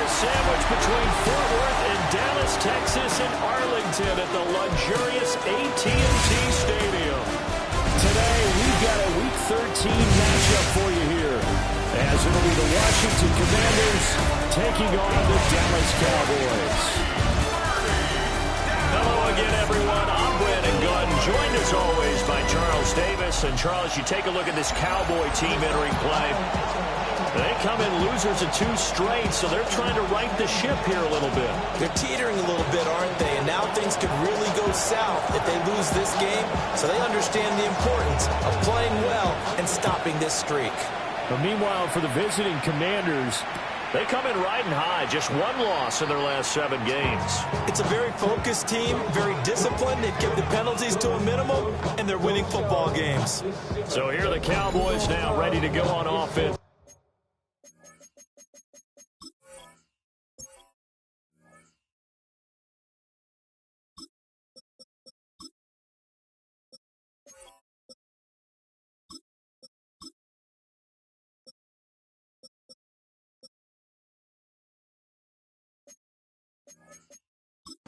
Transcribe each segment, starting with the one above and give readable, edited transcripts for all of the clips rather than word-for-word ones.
sandwich between Fort Worth and Dallas, Texas, and Arlington at the luxurious AT&T Stadium. Today, we've got a Week 13 matchup for you here, as it'll be the Washington Commanders taking on the Dallas Cowboys. Hello again, everyone. I'm Brandon Gunn, joined as always by Charles Davis. And Charles, you take a look at this Cowboy team entering play. They come in losers of 2 straight, so they're trying to right the ship here a little bit. They're teetering a little bit, aren't they? And now things could really go south if they lose this game. So they understand the importance of playing well and stopping this streak. But meanwhile, for the visiting Commanders, they come in riding high. Just 1 loss in their last 7 games. It's a very focused team, very disciplined. They've kept the penalties to a minimum, and they're winning football games. So here are the Cowboys now ready to go on offense.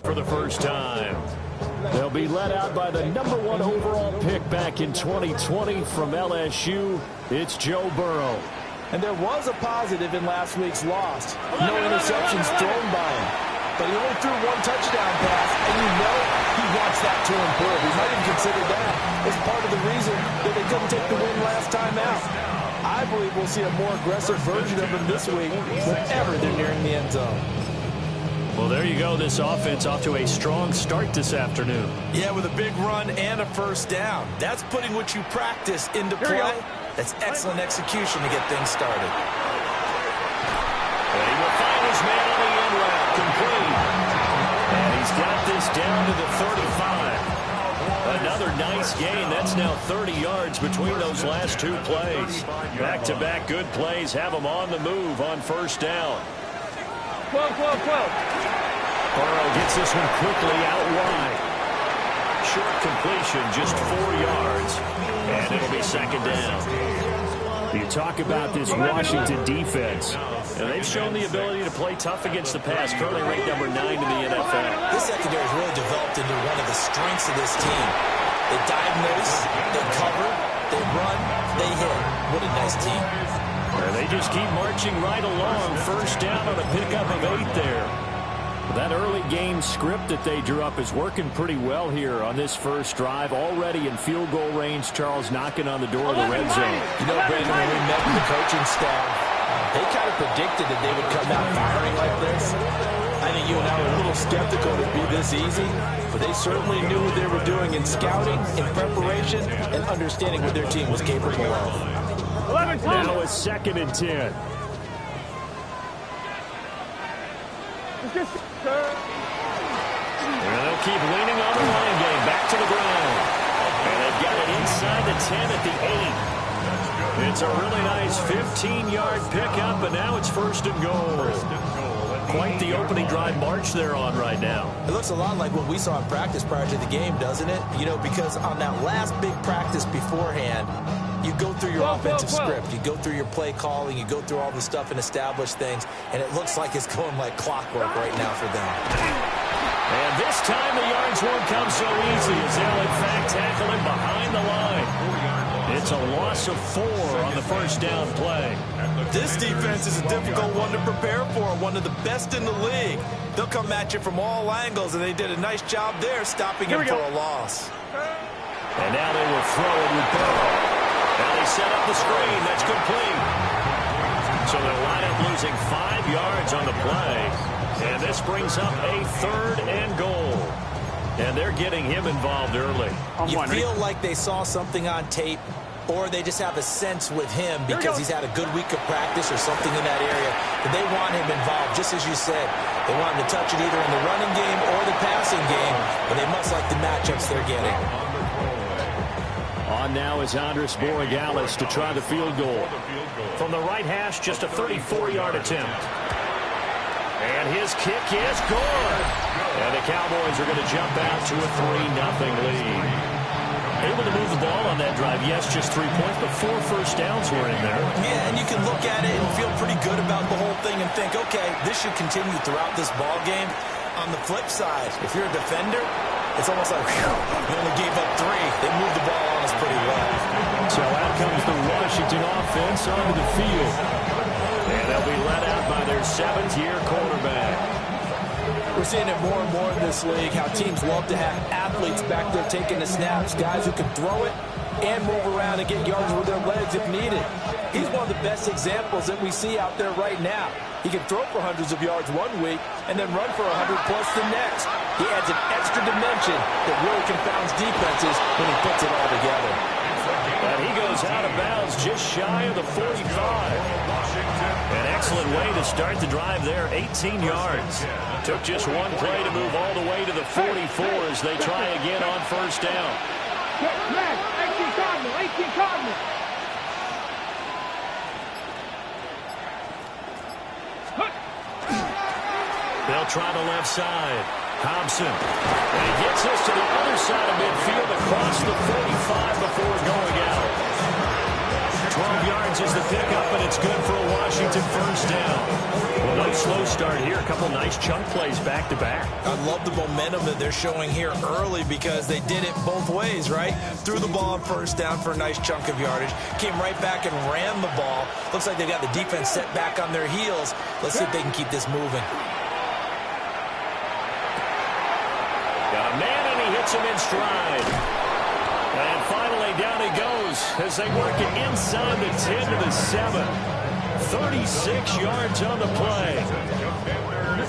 For the first time, they'll be led out by the #1 overall pick back in 2020 from LSU. It's Joe Burrow. And there was a positive in last week's loss. No interceptions thrown by him. But he only threw 1 touchdown pass, and you know he wants that to improve. He might even consider that as part of the reason that they couldn't take the win last time out. I believe we'll see a more aggressive version of him this week whenever they're nearing the end zone. Well, there you go. This offense off to a strong start this afternoon. Yeah, with a big run and a first down. That's putting what you practice into play. That's excellent execution to get things started. And he will find his man on the end route, complete. And he's got this down to the 35. Another nice gain. That's now 30 yards between those last 2 plays. Back-to-back good plays have him on the move on first down. Burrow gets this one quickly out wide. Short completion, just 4 yards. And it'll be second down. You talk about this Washington defense. And they've shown the ability to play tough against the pass, currently ranked #9 in the NFL. This secondary has really developed into one of the strengths of this team. They diagnose, they cover, they run, they hit. What a nice team. And they just keep marching right along. First down on a pickup of 8 there. That early game script that they drew up is working pretty well here on this first drive. Already in field goal range, Charles knocking on the door of the red zone. You know, Brandon, when we met with the coaching staff, they kind of predicted that they would come out firing like this. I think you and I were a little skeptical it would be this easy, but they certainly knew what they were doing in scouting, in preparation, and understanding what their team was capable of. Now it's 2nd and 10. And they'll keep leaning on the line game. Back to the ground. And they've got it inside the 10 at the 8. It's a really nice 15-yard pickup, but now it's 1st and goal. Quite the opening drive march they're on right now. It looks a lot like what we saw in practice prior to the game, doesn't it? You know, because on that last big practice beforehand, you go through your offensive script, you go through your play calling, you go through all the stuff and establish things, and it looks like it's going like clockwork right now for them. And this time the yards won't come so easy as they'll in fact tackle him behind the line. It's a loss of 4 on the first down play. This defense is a difficult one to prepare for, one of the best in the league. They'll come at you from all angles, and they did a nice job there stopping him for a loss. And now they will throw it with Burrow. Now they set up the screen. That's complete. So they'll wind up losing 5 yards on the play. And this brings up a 3rd and goal. And they're getting him involved early. You feel like they saw something on tape, or they just have a sense with him because he's had a good week of practice or something in that area that they want him involved, just as you said. They want him to touch it either in the running game or the passing game, but they must like the matchups they're getting. On now is Andres Borregales to try the field goal. From the right hash, just a 34-yard attempt. And his kick is good. And the Cowboys are going to jump out to a 3-0 lead. Able to move the ball on that drive. Yes, just 3 points, but 4 first downs were in there. Yeah, and you can look at it and feel pretty good about the whole thing and think, okay, this should continue throughout this ball game. On the flip side, if you're a defender, it's almost like, whew, we only gave up 3. They moved the ball on us pretty well. So out comes the Washington offense onto the field. And they'll be let out by their 7th-year quarterback. We're seeing it more and more in this league, how teams love to have athletes back there taking the snaps, guys who can throw it and move around and get yards with their legs if needed. He's one of the best examples that we see out there right now. He can throw for hundreds of yards one week and then run for 100-plus the next. He adds an extra dimension that really confounds defenses when he puts it all together. And he goes out of bounds just shy of the 45. An excellent way to start the drive there, 18 yards. Took just one play to move all the way to the 44 as they try again on first down. 18 Cardinal. They'll try the left side. Hobson. And he gets this to the other side of midfield across the 45 before going out. 12 yards is the pickup, and it's good for a Washington first down. Well, no slow start here. A couple nice chunk plays back-to-back. I love the momentum that they're showing here early because they did it both ways, right? Threw the ball on first down for a nice chunk of yardage. Came right back and ran the ball. Looks like they got the defense set back on their heels. Let's see if they can keep this moving. Got a man, and he hits him in stride. And finally, down he goes as they work it inside the 10 to the 7. 36 yards on the play.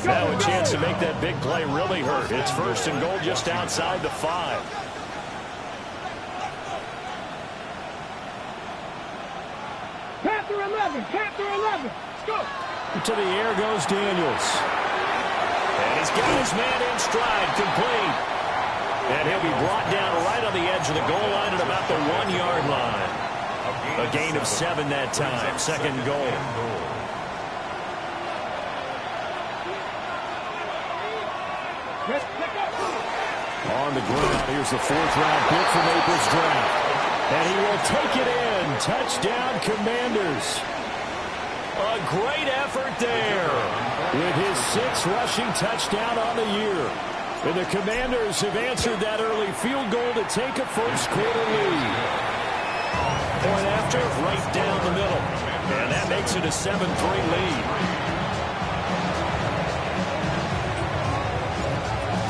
Now a chance to make that big play really hurt. It's first and goal just outside the 5. Panther 11. Let's go. To the air goes Daniels. And he's got his man in stride, complete. And he'll be brought down right on the edge of the goal line at about the 1-yard line. A gain of 7 that time, second goal. On the ground, here's the 4th-round pick from April's draft. And he will take it in. Touchdown, Commanders. A great effort there with his 6th rushing touchdown on the year. And the Commanders have answered that early field goal to take a first-quarter lead. Point after, right down the middle. And that makes it a 7-3 lead.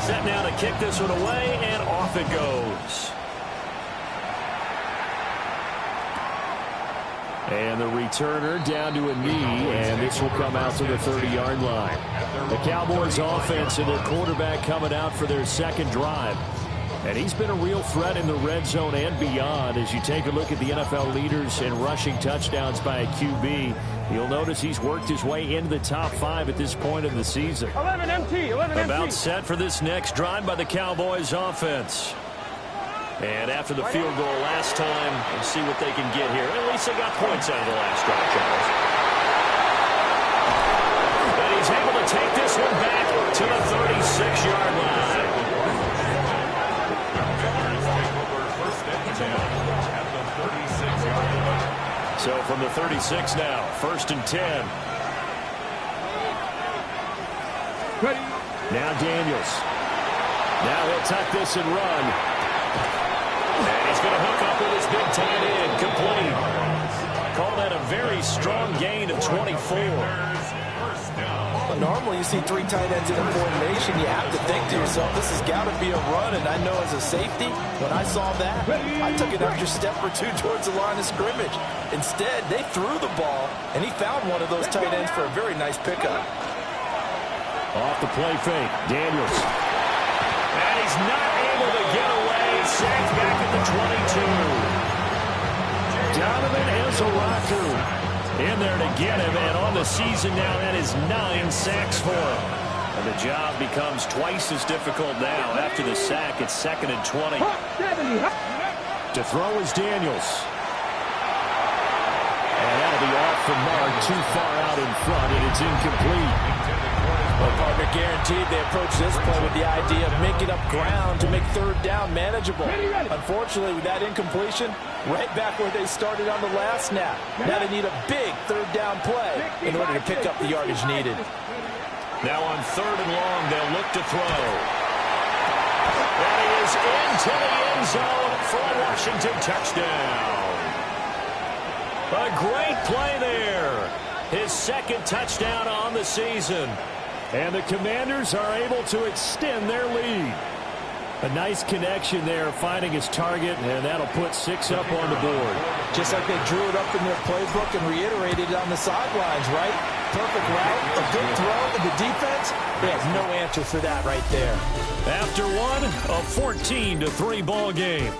Set now to kick this one away, and off it goes. And the returner down to a knee, and this will come out to the 30-yard line. The Cowboys offense and their quarterback coming out for their second drive. And he's been a real threat in the red zone and beyond. As you take a look at the NFL leaders in rushing touchdowns by a QB, you'll notice he's worked his way into the top 5 at this point of the season. 11 MT. About set for this next drive by the Cowboys offense. And after the field goal last time, we'll see what they can get here. At least they got points out of the last drive, Charles. And he's able to take this one back to the 36-yard line. So from the 36 now, 1st and 10. Now Daniels. Now he'll tuck this and run. And he's going to hook up with his big tight end, complete. Call that a very strong gain of 24. Well, normally you see 3 tight ends in a formation. You have to think to yourself, this has got to be a run. And I know as a safety, when I saw that, I took an extra step or 2 towards the line of scrimmage. Instead, they threw the ball, and he found one of those tight ends for a very nice pickup. Off the play fake, Daniels. And he's not able to get away. Sacked back at the 22. Donovan Ezaraku in there to get him. And on the season now, that is 9 sacks for him. And the job becomes twice as difficult now. After the sack, it's 2nd and 20. To throw is Daniels. And that'll be off the mark, too far out in front, and it's incomplete. Well, partner, guaranteed they approach this play with the idea of making up ground to make third down manageable. Unfortunately, with that incompletion, right back where they started on the last snap. Now they need a big third down play in order to pick up the yardage needed. Now on third and long, they'll look to throw. That is into the end zone for a Washington touchdown. A great play there. His second touchdown on the season. And the Commanders are able to extend their lead. A nice connection there, finding his target, and that'll put 6 up on the board. Just like they drew it up in their playbook and reiterated it on the sidelines, right? Perfect route, a good throw, and the defense, they have no answer for that right there. After one, a 14-3 ball game.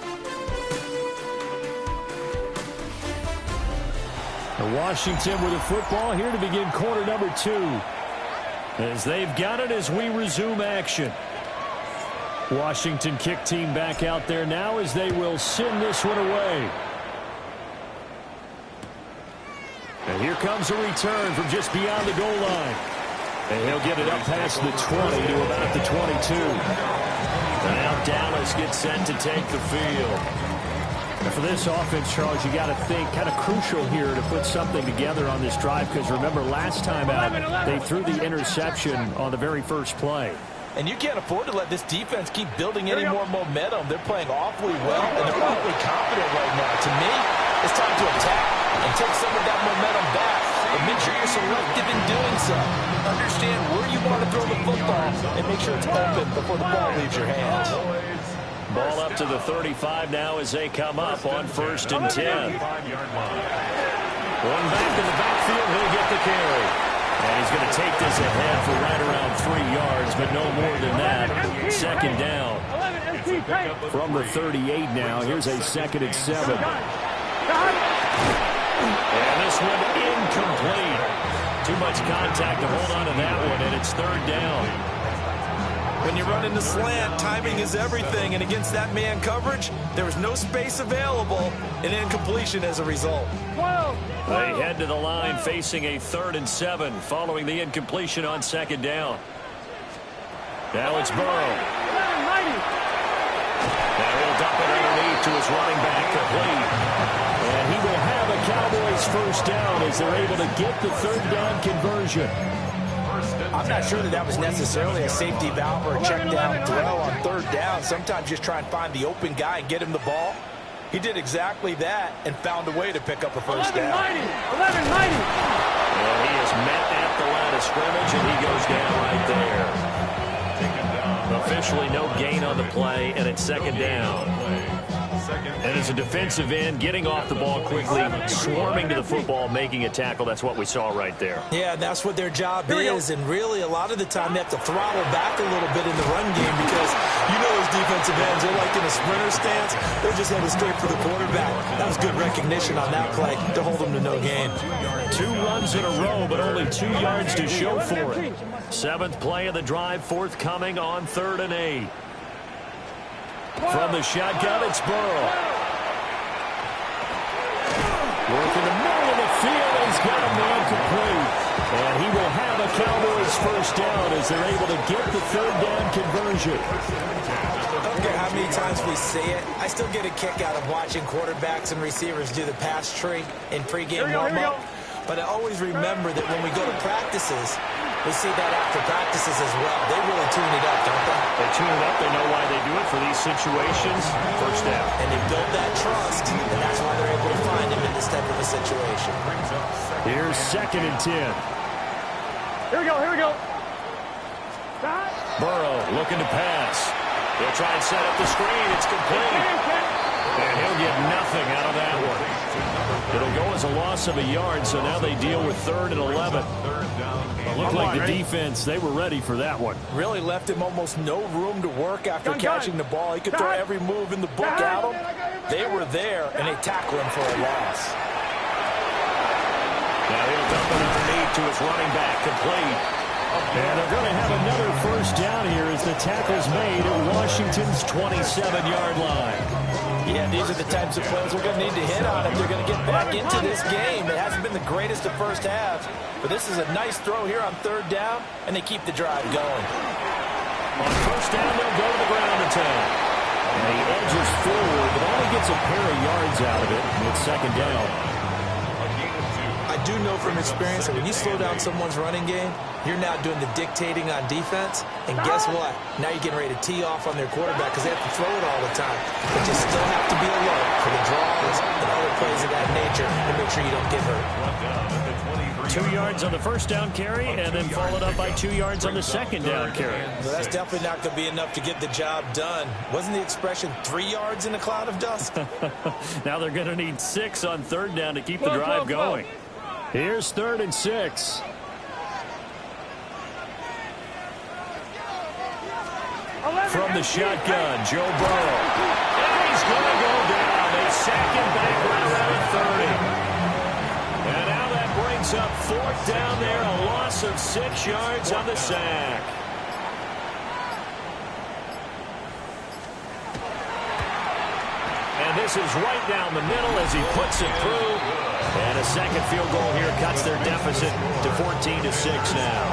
Washington with the football here to begin quarter number 2. As they've got it as we resume action. Washington kick team back out there now as they will send this one away. And here comes a return from just beyond the goal line. And he'll get it up past the 20 to about the 22. And now Dallas gets set to take the field. And for this offense, Charles, you got to think kind of crucial here to put something together on this drive, because remember last time out they threw the interception on the very first play. And you can't afford to let this defense keep building any more momentum. They're playing awfully well, and they're awfully confident right now. To me, it's time to attack and take some of that momentum back. But make sure you're selective in doing so. Understand where you want to throw the football and make sure it's open before the ball leaves your hands. Ball up to the 35 now as they come up on 1st and 10. One back in the backfield, he'll get the carry. And he's going to take this ahead for right around 3 yards, but no more than that. 2nd down. From the 38 now, here's a 2nd and 7. And this one incomplete. Too much contact to hold on to that one, and it's 3rd down. When you run into slant, timing is everything, and against that man coverage, there was no space available, and incompletion as a result. They head to the line facing a 3rd and 7 following the incompletion on 2nd down. Now it's Burrow. Now he'll dump it underneath to his running back, complete. And he will have a Cowboys 1st down as they're able to get the 3rd down conversion. I'm not sure that was necessarily a safety valve or a check down throw on 3rd down. Sometimes just try and find the open guy and get him the ball. He did exactly that and found a way to pick up a 1st down. 11-90. And he is met at the line of scrimmage, and he goes down right there. Officially no gain on the play, and it's 2nd down. And as a defensive end, getting off the ball quickly, swarming to the football, making a tackle. That's what we saw right there. Yeah, that's what their job is, and really a lot of the time they have to throttle back a little bit in the run game because you know those defensive ends, they're like in a sprinter stance. They're just headed straight for the quarterback. That was good recognition on that play to hold them to no gain. 2 runs in a row, but only 2 yards to show for it. 7th play of the drive, forthcoming on 3rd and 8. From the shotgun, it's Burrow. Working the middle of the field, he's got a man complete. And he will have a Cowboys 1st down as they're able to get the 3rd down conversion. I don't care how many times we see it. I still get a kick out of watching quarterbacks and receivers do the pass tree in pregame warm-up. But I always remember that when we go to practices, we see that after practices as well. They really tune it up, don't they? They tune it up. They know why they do it for these situations. 1st down. And they build that trust, and that's why they're able to find him in this type of a situation. Here's 2nd and 10. Here we go. Burrow looking to pass. He'll try and set up the screen. It's complete. And he'll get nothing out of that one. It'll go as a loss of a yard, so now they deal with 3rd and 11. It looked like the defense, they were ready for that one. Really left him almost no room to work after catching the ball. He could throw every move in the book at him. They were there, and they tackle him for a loss. Now he'll dump it underneath to his running back, complete. And they're going to have another first down here as the tackle's made at Washington's 27-yard line. Yeah, these are the types of plays we're going to need to hit on if they're going to get back into this game. It hasn't been the greatest of first halves, but this is a nice throw here on third down, and they keep the drive going. On first down, they'll go to the ground attack. And he edges forward, but only gets a pair of yards out of it. It's second down. I do know from experience that when you slow down someone's running game, you're now doing the dictating on defense. And guess what? Now you're getting ready to tee off on their quarterback because they have to throw it all the time. But you still have to be alert for the draws and other plays of that nature to make sure you don't get hurt. 2 yards on the first down carry, and then followed up by 2 yards on the second down carry. Well, that's definitely not going to be enough to get the job done. Wasn't the expression 3 yards in a cloud of dust? Now they're going to need 6 on third down to keep the drive going. Here's 3rd and 6. From the shotgun, Joe Burrow. And he's going to go down. They sack him back right around 30. And now that brings up 4th down there, a loss of 6 yards on the sack. And this is right down the middle as he puts it through. And a second field goal here cuts their deficit to 14-6 now.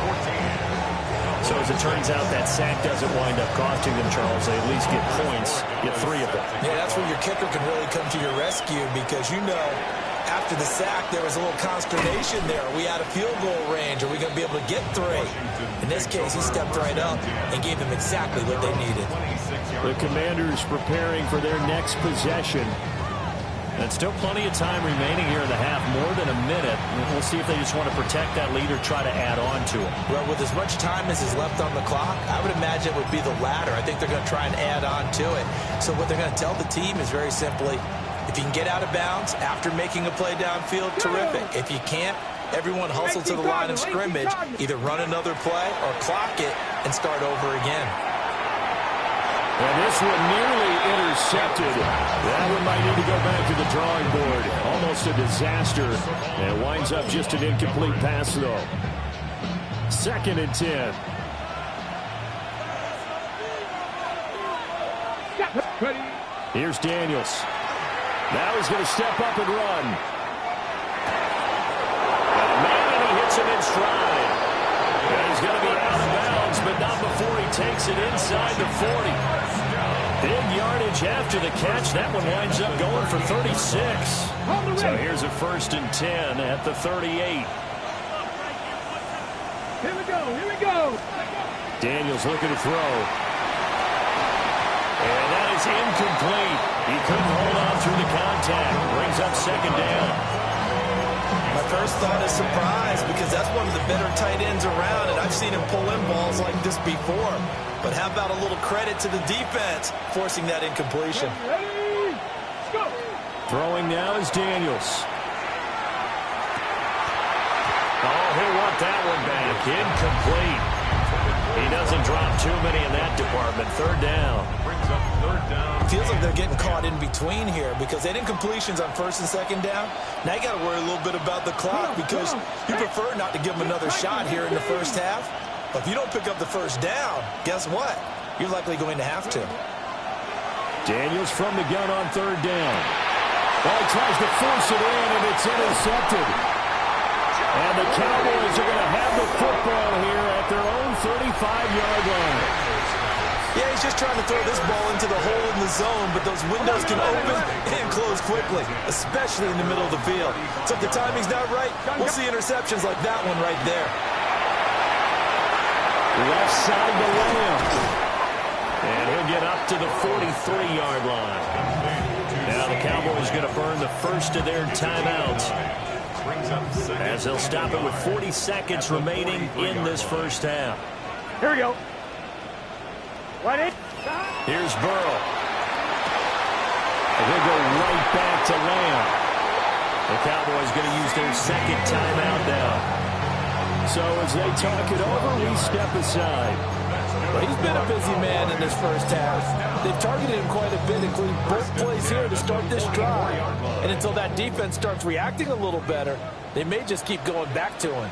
So as it turns out, that sack doesn't wind up costing them, Charles. They at least get points, get 3 of them. Yeah, that's where your kicker can really come to your rescue because, you know, after the sack, there was a little consternation there. Are we out of field goal range? Are we going to be able to get 3? In this case, he stepped right up and gave them exactly what they needed. The Commanders preparing for their next possession. And still plenty of time remaining here in the half, more than a minute. We'll see if they just want to protect that lead or try to add on to it. Well, with as much time as is left on the clock, I would imagine it would be the latter. I think they're going to try and add on to it. So what they're going to tell the team is very simply, if you can get out of bounds after making a play downfield, terrific. If you can't, everyone hustle to the line of scrimmage, either run another play or clock it and start over again. And this one nearly intercepted. That one might need to go back to the drawing board. Almost a disaster. And it winds up just an incomplete pass, though. 2nd and 10. Here's Daniels. Now he's going to step up and run. And he hits him in stride. And he's going to be out of bounds, but not before he takes it inside the 40. Big yardage after the catch. That one winds up going for 36. So here's a 1st and 10 at the 38. Here we go. Here we go. Daniels looking to throw. And that is incomplete. He couldn't hold on through the contact. Brings up 2nd down. My first thought is surprise because that's one of the better tight ends around, and I've seen him pull in balls like this before. But how about a little credit to the defense forcing that incompletion? Ready? Let's go. Throwing now is Daniels. Oh, he'll want that one back. Incomplete. He doesn't drop too many in that department. 3rd down. Feels like they're getting caught in between here because they had incompletions on 1st and 2nd down. Now you got to worry a little bit about the clock because you prefer not to give them another shot here in the first half. But if you don't pick up the 1st down, guess what? You're likely going to have to. Daniels from the gun on 3rd down. Well, he tries to force it in, and it's intercepted. And the Cowboys are going to have the football here at their own 35-yard line. Yeah, he's just trying to throw this ball into the hole in the zone, but those windows can open and close quickly, especially in the middle of the field. So if the timing's not right, we'll see interceptions like that one right there. Left side to Lamb. And he'll get up to the 43-yard line. Now the Cowboys going to burn the first of their timeouts as they'll stop it with 40 seconds remaining in this first half. Here we go. Ready? Here's Burrow. And he'll go right back to Lamb. The Cowboys going to use their 2nd timeout now. So as they talk it over, we step aside. Well, he's been a busy man in this first half. They've targeted him quite a bit, including both plays here to start this drive. And until that defense starts reacting a little better, they may just keep going back to him.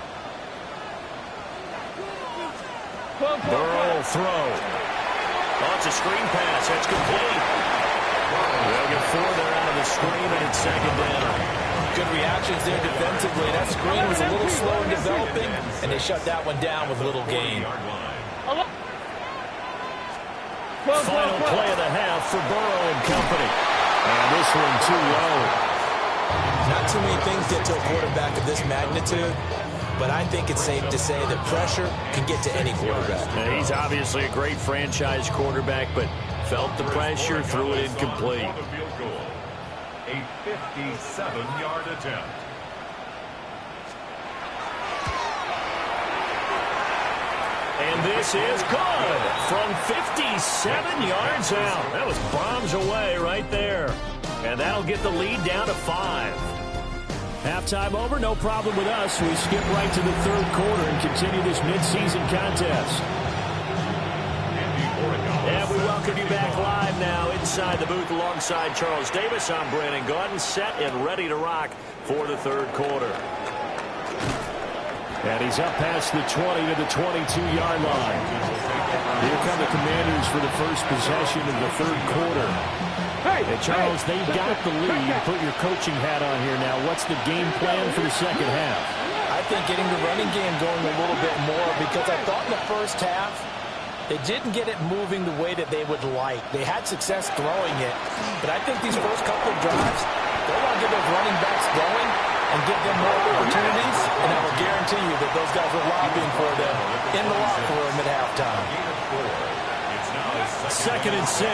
Burrow will throw. Oh, it's a screen pass. That's complete. They'll get 4 there out of the screen, and it's second down. Good reactions there defensively. That screen was a little slow in developing, and they shut that one down with little gain. Final play of the half for Burrow and company. And this one too low. Not too many things get to a quarterback of this magnitude, but I think it's safe to say that pressure can get to any quarterback. Now, he's obviously a great franchise quarterback, but felt the pressure, threw it incomplete. A 57-yard attempt. And this is good from 57 yards out. That was bombs away right there. And that'll get the lead down to 5. Halftime over, no problem with us. We skip right to the third quarter and continue this midseason contest. And we welcome you back live now inside the booth alongside Charles Davis. I'm Brandon Gaudin, set and ready to rock for the third quarter. And he's up past the 20 to the 22-yard line. Here come the Commanders for the first possession of the third quarter. And Charles, they've got the lead. Put your coaching hat on here now. What's the game plan for the second half? I think getting the running game going a little bit more, because I thought in the first half they didn't get it moving the way that they would like. They had success throwing it, but I think these first couple of drives, they want to get those running backs going and give them more opportunities, and I will guarantee you that those guys are lobbying for them in the locker room at halftime. 2nd and 6.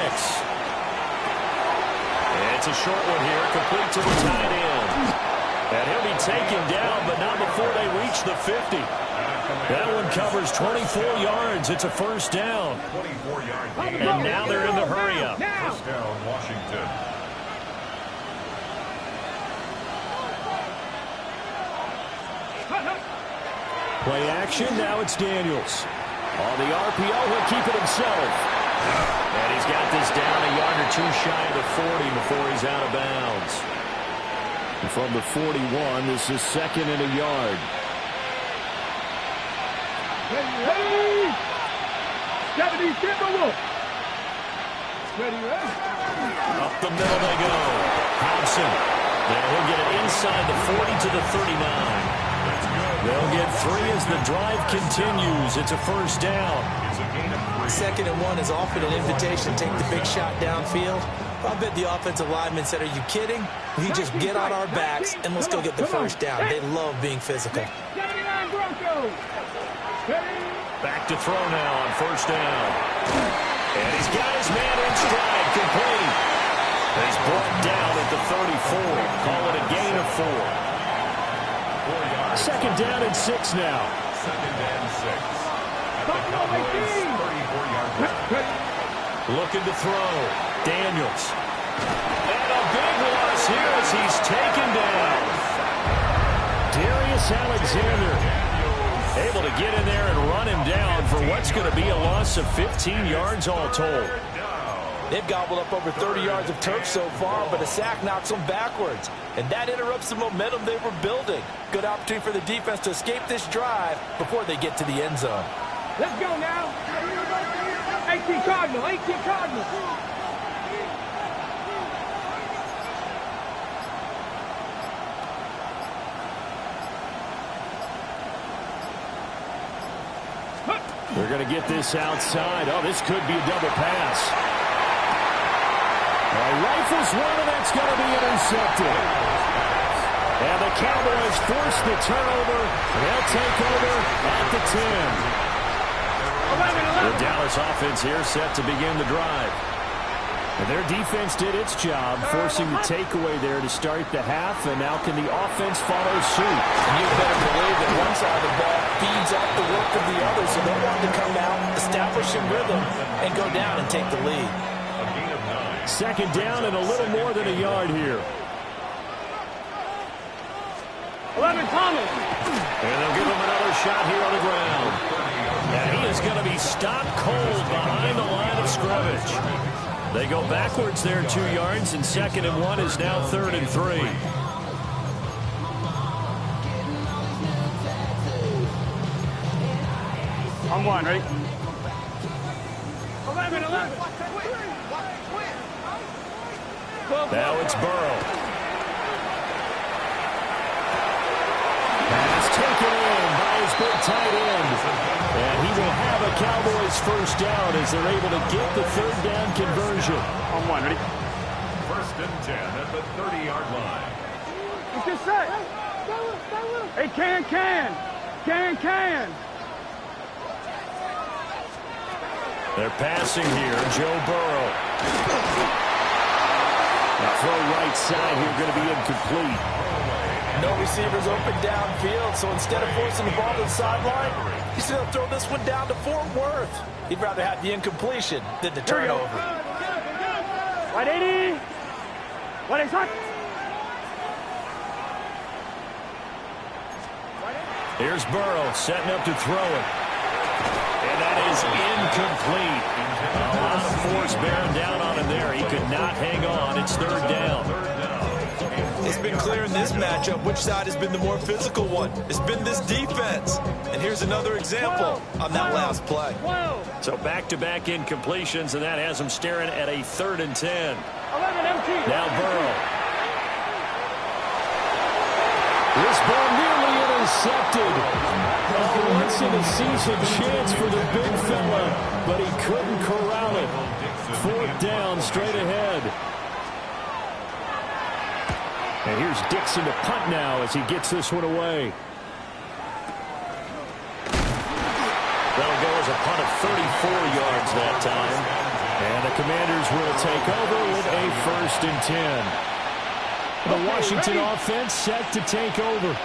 It's a short one here, complete to the tight end. And he'll be taken down, but not before they reach the 50. That one covers 24 yards. It's a first down. 24 yards. And now they're in the hurry-up. First down, Washington. Play action, now it's Daniels. On the RPO, he'll keep it himself. And he's got this down a yard or 2 shy of the 40 before he's out of bounds. And from the 41, this is 2nd and a yard. Ready! 77 Wolf. Ready, ready? Up the middle they go. Hobson. Then he'll get it inside the 40 to the 39. They'll get 3 as the drive continues. It's a first down. 2nd and 1 is often an invitation to take the big shot downfield. I bet the offensive lineman said, "Are you kidding? We just get on our backs and let's go get the first down." They love being physical. 79 Broncos. Back to throw now on first down. And he's got his man in stride, complete. He's brought down at the 34. Call it a gain of 4. 2nd down and 6 now. 2nd and 6. At the Cowboys' 34-yard line. Looking to throw. Daniels. And a big loss here as he's taken down. Darius Alexander able to get in there and run him down for what's going to be a loss of 15 yards all told. They've gobbled up over 30 yards of turf so far, but a sack knocks them backwards. And that interrupts the momentum they were building. Good opportunity for the defense to escape this drive before they get to the end zone. Let's go now. 18 Cardinal, 18 Cardinal. They're going to get this outside. Oh, this could be a double pass. Rifles one, and that's going to be intercepted. And the Cowboys force the turnover. They'll take over at the 10. The Dallas offense here set to begin the drive. And their defense did its job, forcing the takeaway there to start the half, and now can the offense follow suit? And you better believe that one side of the ball feeds off the work of the other, so they'll want to come out, establish a rhythm, and go down and take the lead. 2nd down and a little more than a yard here. 11 Thomas. And they'll give him another shot here on the ground. And he is going to be stopped cold behind the line of scrimmage. They go backwards there 2 yards, and 2nd and 1 is now 3rd and 3. On one, ready? 11. Now it's Burrow. Pass taken in by his big tight end. And he will have a Cowboys first down as they're able to get the third down conversion. On one, ready? 1st and 10 at the 30-yard line. Let's get set. Hey, can. They're passing here. Joe Burrow. The throw right side here going to be incomplete. No receivers open downfield, so instead of forcing the ball to the sideline, he's going to throw this one down to Fort Worth. He'd rather have the incompletion than the turnover. Right 80. What is that? Here's Burrow setting up to throw it. And that is incomplete. A lot of force bearing down on him there. He could not hang on. It's third down. It's been clear in this matchup which side has been the more physical one. It's been this defense. And here's another example on that last play. So back-to-back incompletions, and that has him staring at a 3rd and 10. 11 empty. Now Burrow. This ball nearly intercepted. Oh, once in a season chance for the big fella, but he couldn't corral it. 4th down, straight ahead. And here's Dixon to punt now as he gets this one away. That'll go as a punt of 34 yards that time. And the Commanders will take over with a 1st and 10. The Washington offense set to take over.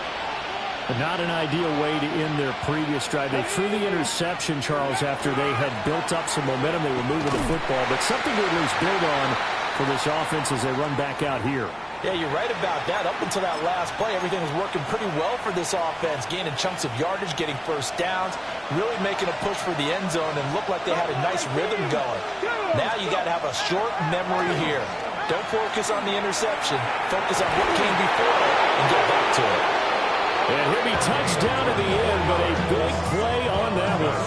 Not an ideal way to end their previous drive. They threw the interception, Charles, after they had built up some momentum. They were moving the football, but something to at least build on for this offense as they run back out here. Yeah, you're right about that. Up until that last play, everything was working pretty well for this offense, gaining chunks of yardage, getting first downs, really making a push for the end zone, and looked like they had a nice rhythm going. Now you got to have a short memory here. Don't focus on the interception. Focus on what came before it and get back to it. And he'll be touched down at the end, but a big play on that one.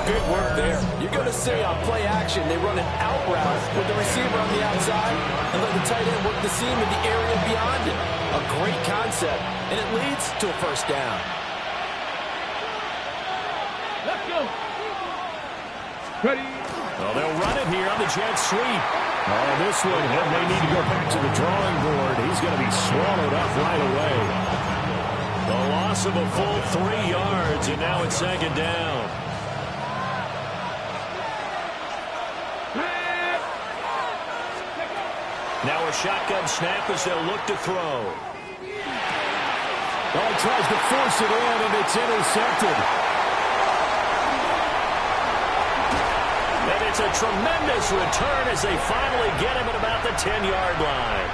Good work there. You're going to see on play action, they run an out route with the receiver on the outside and let the tight end work the seam in the area beyond it. A great concept, and it leads to a first down. Let's go. Ready. Well, they'll run it here on the jet sweep. Oh, this one, and they need to go back to the drawing board. He's going to be swallowed up right away. The loss of a full 3 yards, and now it's 2nd down. Now a shotgun snap as they'll look to throw. Oh, he tries to force it in, and it's intercepted. And it's a tremendous return as they finally get him at about the 10-yard line.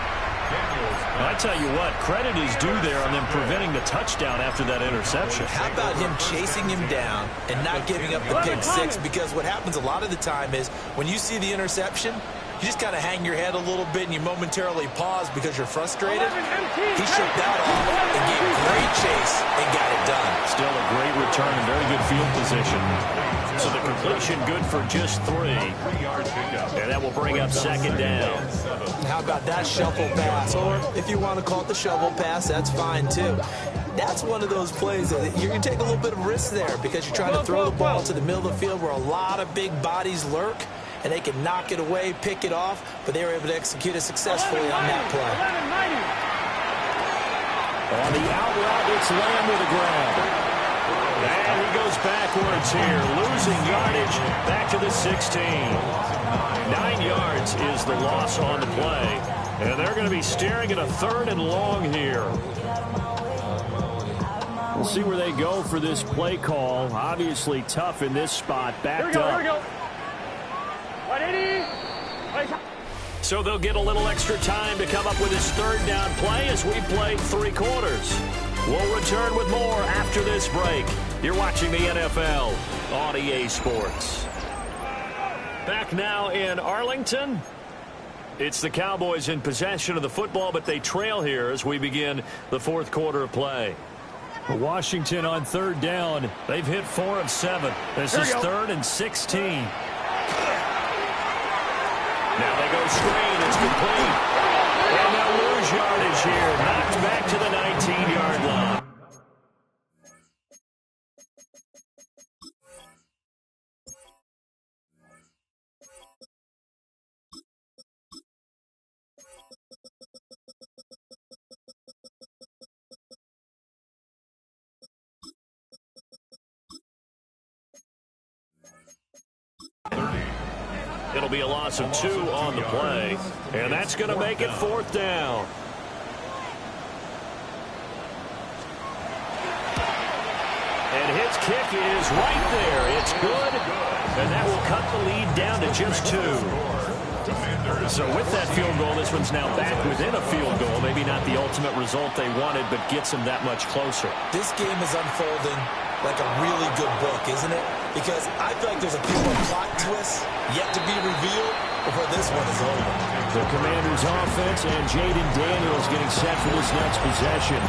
I tell you what, credit is due there on them preventing the touchdown after that interception. How about him chasing him down and not giving up the pick six? Because what happens a lot of the time is when you see the interception, you just kind of hang your head a little bit and you momentarily pause because you're frustrated. He shook that off and gave a great chase and got it done. Still a great return and very good field position. So the completion good for just 3. And that will bring up 2nd down. How about that shuffle pass? Or if you want to call it the shovel pass, that's fine too. That's one of those plays that you're going to take a little bit of risk there because you're trying to throw the ball to the middle of the field where a lot of big bodies lurk. And they can knock it away, pick it off, but they were able to execute it successfully on that play. On the out route, it's Lamb with a grab. And he goes backwards here, losing yardage back to the 16. 9 yards is the loss on the play. And they're going to be staring at a 3rd and long here. We'll see where they go for this play call. Obviously tough in this spot, backed up. Here we go. So they'll get a little extra time to come up with his 3rd down play as we play 3 quarters. We'll return with more after this break. You're watching the NFL on EA Sports. Back now in Arlington. It's the Cowboys in possession of the football, but they trail here as we begin the 4th quarter of play. Washington on third down. They've hit 4 of 7. This is 3rd and 16. Now they go screen. It's complete. And they'll lose yardage here. Knocked back to the 19-yard line. It'll be a loss of 2 on the play, and that's going to make it 4th down. And his kick is right there. It's good, and that will cut the lead down to just 2. So with that field goal, this one's now back within a field goal. Maybe not the ultimate result they wanted, but gets them that much closer. This game is unfolding like a really good book, isn't it? Because I feel like there's a few more plot twists yet to be revealed before this one is over. The Commanders' offense and Jaden Daniels getting set for this next possession.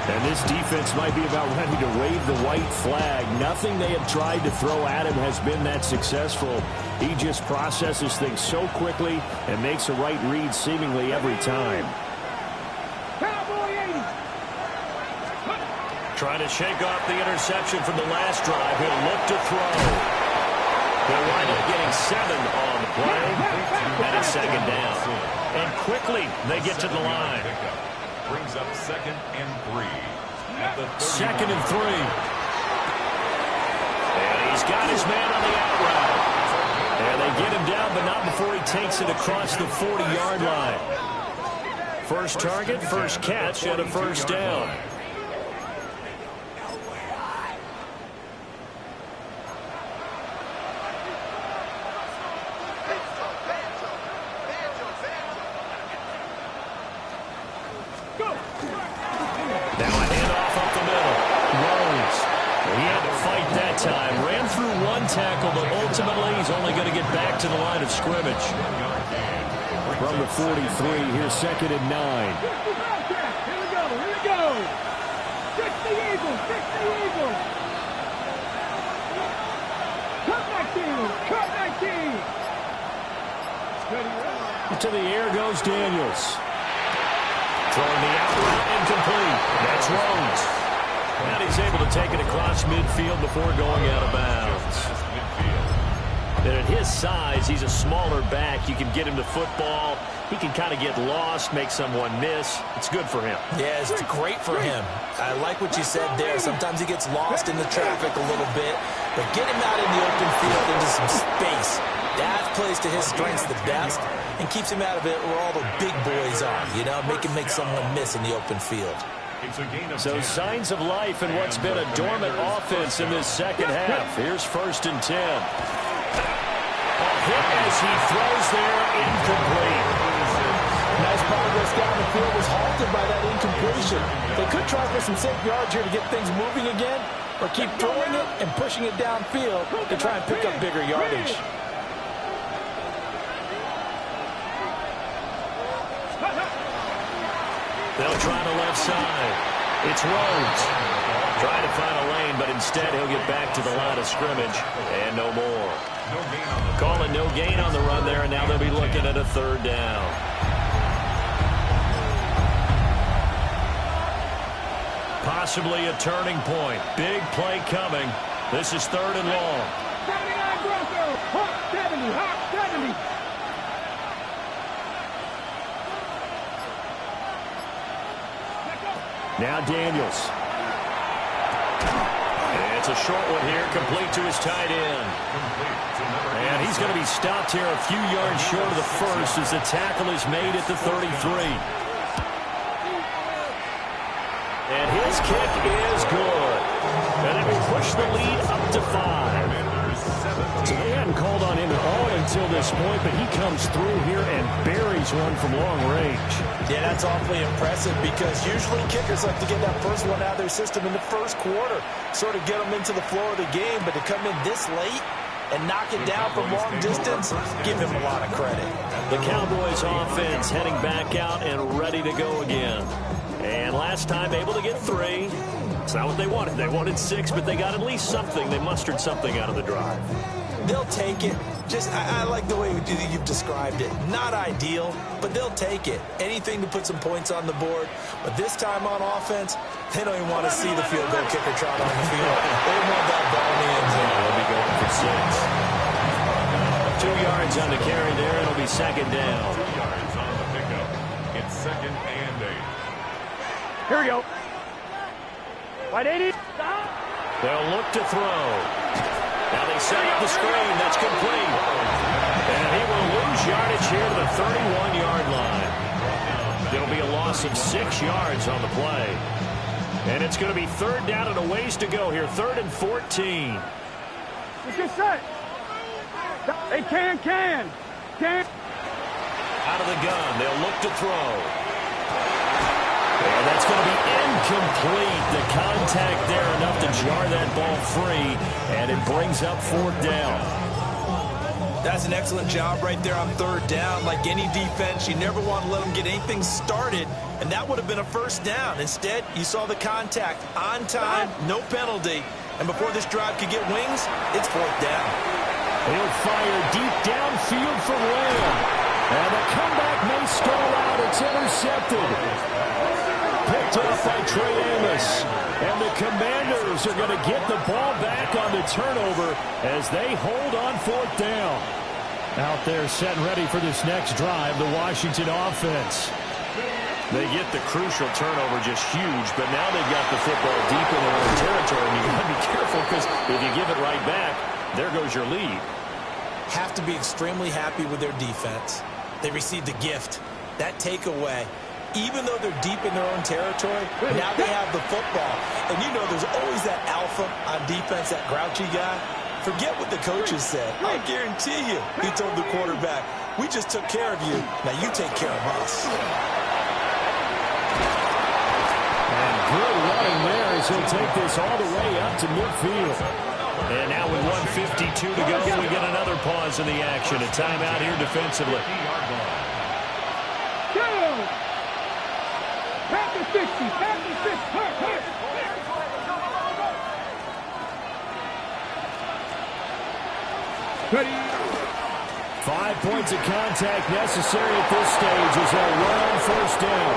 And this defense might be about ready to wave the white flag. Nothing they have tried to throw at him has been that successful. He just processes things so quickly and makes a right read seemingly every time. Trying to shake off the interception from the last drive. He'll look to throw. They'll wind up getting 7 on the play. And it's 2nd down. And quickly they get to the line. Brings up 2nd and 3. At the 2nd and 3. And he's got his man on the out route. And they get him down, but not before he takes it across the 40-yard line. First target, first catch, and a 1st down. Tackle, but ultimately he's only going to get back to the line of scrimmage. From the 43, here's 2nd and 9. Here we go. Fix the Eagles. Cut that team. To the air goes Daniels. Throwing the out route incomplete. That's Rhodes. And he's able to take it across midfield before going out of bounds. And at his size, he's a smaller back. You can get him to football. He can kind of get lost, make someone miss. It's good for him. Yeah, it's great for him. I like what you said there. Sometimes he gets lost in the traffic a little bit. But get him out in the open field into some space. That plays to his strengths the best and keeps him out of it where all the big boys are. You know, make him make someone miss in the open field. So signs of life in what's been a dormant offense in this second half. Here's 1st and 10. A hit as he throws there, incomplete. Nice progress down the field was halted by that incompletion. They could try for some safe yards here to get things moving again, or keep throwing it and pushing it downfield to try and pick up bigger yardage. They'll try the left side. It's Rhodes. Trying to find a lane, but instead he'll get back to the line of scrimmage. And no more. Calling no gain on the run there, and now they'll be looking at a 3rd down. Possibly a turning point. Big play coming. This is 3rd and long. 79 Broncos. Hawk 70. Now Daniels. And it's a short one here, complete to his tight end. And he's going to be stopped here a few yards short of the first as the tackle is made at the 33. And his kick is good. And it will push the lead up to 5. So they hadn't called on him at all until this point, but he comes through here and buries one from long range. Yeah, that's awfully impressive because usually kickers like to get that first one out of their system in the first quarter, sort of get them into the flow of the game, but to come in this late and knock it down from long distance, give him a lot of credit. The Cowboys offense heading back out and ready to go again. And last time able to get 3. It's not what they wanted. They wanted 6, but they got at least something. They mustered something out of the drive. They'll take it. I like the way you've described it. Not ideal, but they'll take it. Anything to put some points on the board. But this time on offense, they don't even want to see the field goal kicker trot on the field. They want that ball in the end zone. They'll be going for 6. 2 yards on the carry there. It'll be second down. 2 yards on the pickup. It's 2nd and 8. Here we go. Right, 80. They'll look to throw. Now they set up the screen. That's complete. And he will lose yardage here to the 31-yard line. There'll be a loss of 6 yards on the play. And it's going to be 3rd down and a ways to go here. 3rd and 14. Let's get set. Hey, can. Out of the gun. They'll look to throw. And that's going to be incomplete. The contact there enough to jar that ball free, and it brings up 4th down. That's an excellent job right there on 3rd down. Like any defense, you never want to let them get anything started, and that would have been a 1st down. Instead, you saw the contact on time, no penalty, and before this drive could get wings, it's 4th down. He'll fire deep downfield for Lamb, and the comeback may stall out. It's intercepted. Picked up by Trey Amos. And the Commanders are going to get the ball back on the turnover as they hold on 4th down. Out there set and ready for this next drive, the Washington offense. They get the crucial turnover, just huge, but now they've got the football deep in their own territory, and you've got to be careful because if you give it right back, there goes your lead. Have to be extremely happy with their defense. They received a gift. That takeaway, even though they're deep in their own territory, now they have the football. And you know there's always that alpha on defense, that grouchy guy. Forget what the coaches said. I guarantee you, he told the quarterback, we just took care of you. Now you take care of us. And good running there as he'll take this all the way up to midfield. And now with 1:52 to go, we get another pause in the action. A timeout here defensively. Past the 60. Hurt. 5 points of contact necessary at this stage as they'll run on 1st down.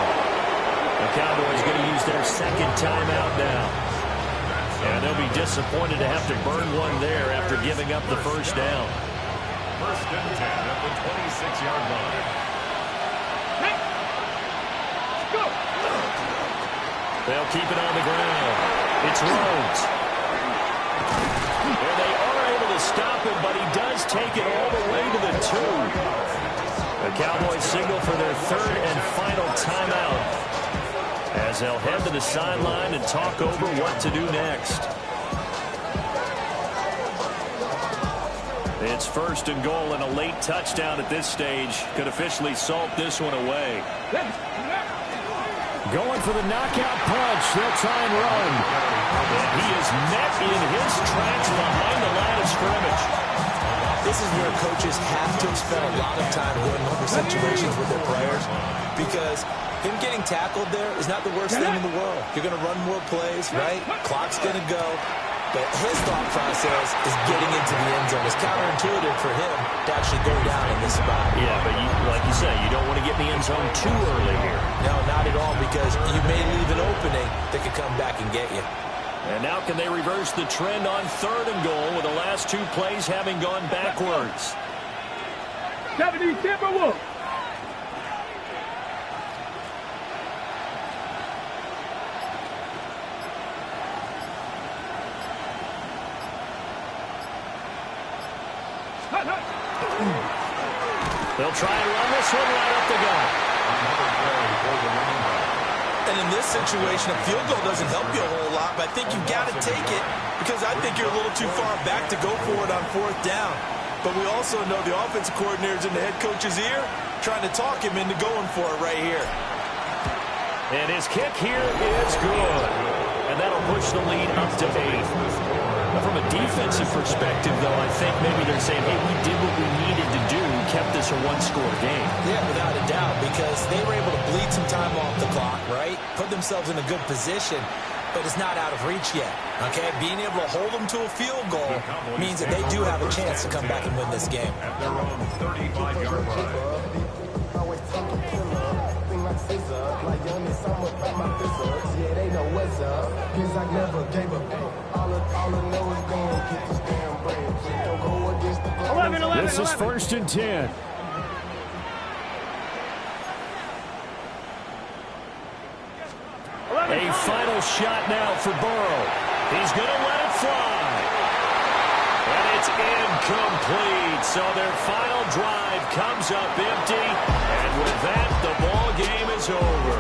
The Cowboys going to use their 2nd timeout now. And they'll be disappointed to have to burn one there after giving up the 1st down. 1st and 10 at the 26-yard line. They'll keep it on the ground. It's Rhodes. And they are able to stop him, but he does take it all the way to the 2. The Cowboys signal for their 3rd and final timeout as they'll head to the sideline and talk over what to do next. It's 1st and goal, and a late touchdown at this stage could officially salt this one away. Going for the knockout punch. They'll try and run. And he is met in his tracks behind the line of scrimmage. This is where coaches have to spend a lot of time going over situations with their players, because him getting tackled there is not the worst thing in the world. You're going to run more plays, right? Clock's going to go. But his thought process is getting into the end zone. It's counterintuitive for him to actually go down in this spot. Yeah, but like you say, you don't want to get in the end zone too early here. No, not at all, because you may leave an opening that could come back and get you. And now can they reverse the trend on 3rd and goal with the last 2 plays having gone backwards? 70 Timberwolves. They'll try and run this one right up the gut. And in this situation, a field goal doesn't help you a whole lot, but I think you've got to take it because I think you're a little too far back to go for it on 4th down. But we also know the offensive coordinator's in the head coach's ear trying to talk him into going for it right here. And his kick here is good. And that'll push the lead up to 8. From a defensive perspective, though, I think maybe they're saying, hey, we did what we needed to do, kept this a 1-score game. Yeah, without a doubt, because they were able to bleed some time off the clock, right? Put themselves in a good position. but it's not out of reach yet. Okay, being able to hold them to a field goal means that they do have a chance to come back and win this game. At their own 35-yard line. This is 1st and 10. A final shot now for Burrow. He's going to let it fly. And it's incomplete. So their final drive comes up empty. And with that, the ball game is over.